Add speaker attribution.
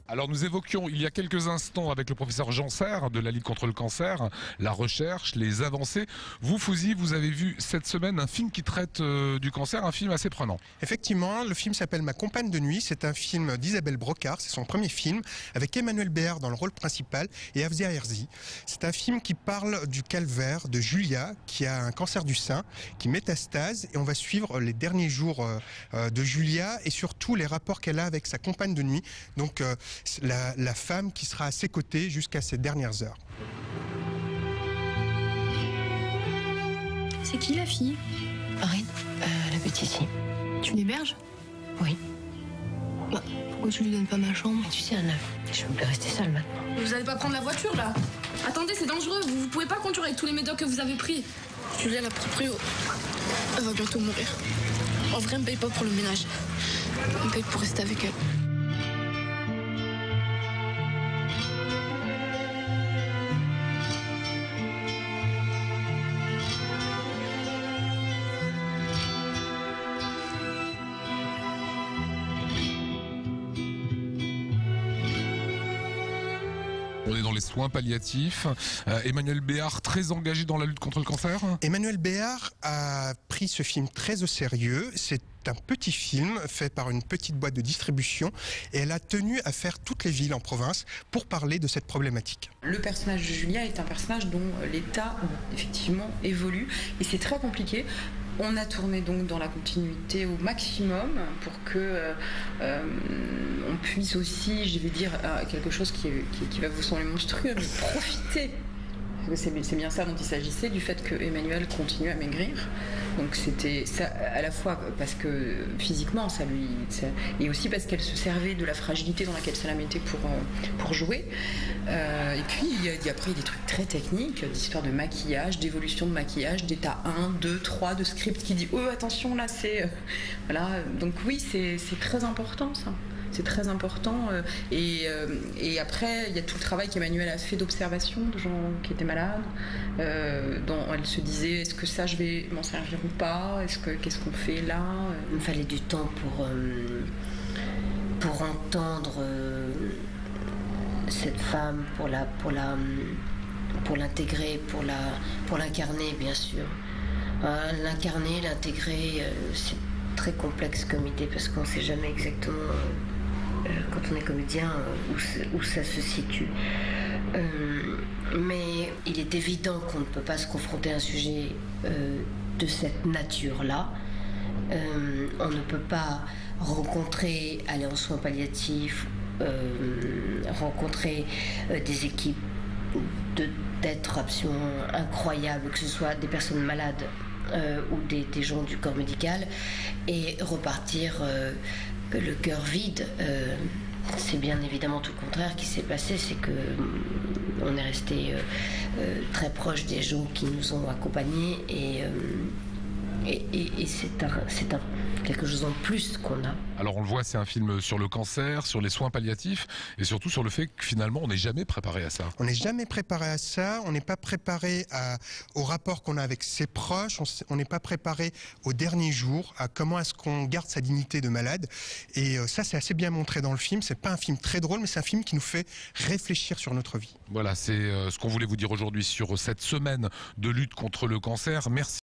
Speaker 1: Alors nous évoquions il y a quelques instants avec le professeur Janser de la Ligue contre le cancer, la recherche, les avancées. Vous, Fouzi, vous avez vu cette semaine un film qui traite du cancer, un film assez prenant.
Speaker 2: Effectivement, le film s'appelle Ma compagne de nuit. C'est un film d'Isabelle Brocard, c'est son premier film, avec Emmanuel Béard dans le rôle principal et Afzia Herzi. C'est un film qui parle du calvaire de Julia, qui a un cancer du sein, qui métastase, et on va suivre les derniers jours de Julia et surtout les rapports qu'elle a avec sa compagne de nuit. Donc la femme qui sera à ses côtés jusqu'à ses dernières heures.
Speaker 3: C'est qui la fille?
Speaker 4: Marine, la petite ici.
Speaker 3: Tu l'héberges?
Speaker 4: Oui.
Speaker 3: Bah, pourquoi tu lui donnes pas ma chambre?
Speaker 4: Mais tu sais, Anna, je peux plus rester seule maintenant.
Speaker 5: Vous allez pas prendre la voiture là? Attendez, c'est dangereux, vous pouvez pas conduire avec tous les médocs que vous avez pris. Julia, la proprio, elle va bientôt mourir. En vrai, elle me paye pas pour le ménage. Elle me paye pour rester avec elle.
Speaker 1: On est dans les soins palliatifs. Emmanuel Béard, très engagé dans la lutte contre le cancer.
Speaker 2: Emmanuel Béard a pris ce film très au sérieux. C'est un petit film fait par une petite boîte de distribution et elle a tenu à faire toutes les villes en province pour parler de cette problématique.
Speaker 6: Le personnage de Julia est un personnage dont l'état effectivement évolue et c'est très compliqué. On a tourné donc dans la continuité au maximum pour que on puisse aussi, je vais dire, quelque chose qui va vous sembler monstrueux, mais profiter. C'est bien ça dont il s'agissait, du fait que Emmanuel continue à maigrir. Donc c'était ça, à la fois parce que physiquement et aussi parce qu'elle se servait de la fragilité dans laquelle ça la mettait pour jouer. Et puis il y a après des trucs très techniques, d'histoire de maquillage, d'évolution de maquillage, d'état 1, 2, 3, de script qui dit oh attention là c'est voilà. Donc oui c'est très important ça. C'est très important et après il y a tout le travail qu'Emmanuel a fait d'observation de gens qui étaient malades, dont elle se disait est-ce que ça je vais m'en servir ou pas, qu'est-ce qu'on fait là.
Speaker 4: Il me fallait du temps pour entendre cette femme, pour l'intégrer, pour l'incarner bien sûr. L'incarner, l'intégrer, c'est très complexe comme idée parce qu'on ne sait jamais exactement quand on est comédien où ça se situe. Mais il est évident qu'on ne peut pas se confronter à un sujet de cette nature-là. On ne peut pas aller en soins palliatifs, rencontrer des équipes d'êtres absolument incroyables, que ce soit des personnes malades ou des gens du corps médical, et repartir le cœur vide. C'est bien évidemment tout le contraire qui s'est passé, c'est que on est resté très proche des gens qui nous ont accompagnés et c'est quelque chose en plus qu'on a.
Speaker 1: Alors on le voit, c'est un film sur le cancer, sur les soins palliatifs et surtout sur le fait que finalement on n'est jamais préparé à ça.
Speaker 2: On n'est jamais préparé à ça, on n'est pas préparé au rapport qu'on a avec ses proches, on n'est pas préparé au dernier jour, à comment est-ce qu'on garde sa dignité de malade. Et ça c'est assez bien montré dans le film, c'est pas un film très drôle mais c'est un film qui nous fait réfléchir sur notre vie.
Speaker 1: Voilà, c'est ce qu'on voulait vous dire aujourd'hui sur cette semaine de lutte contre le cancer. Merci.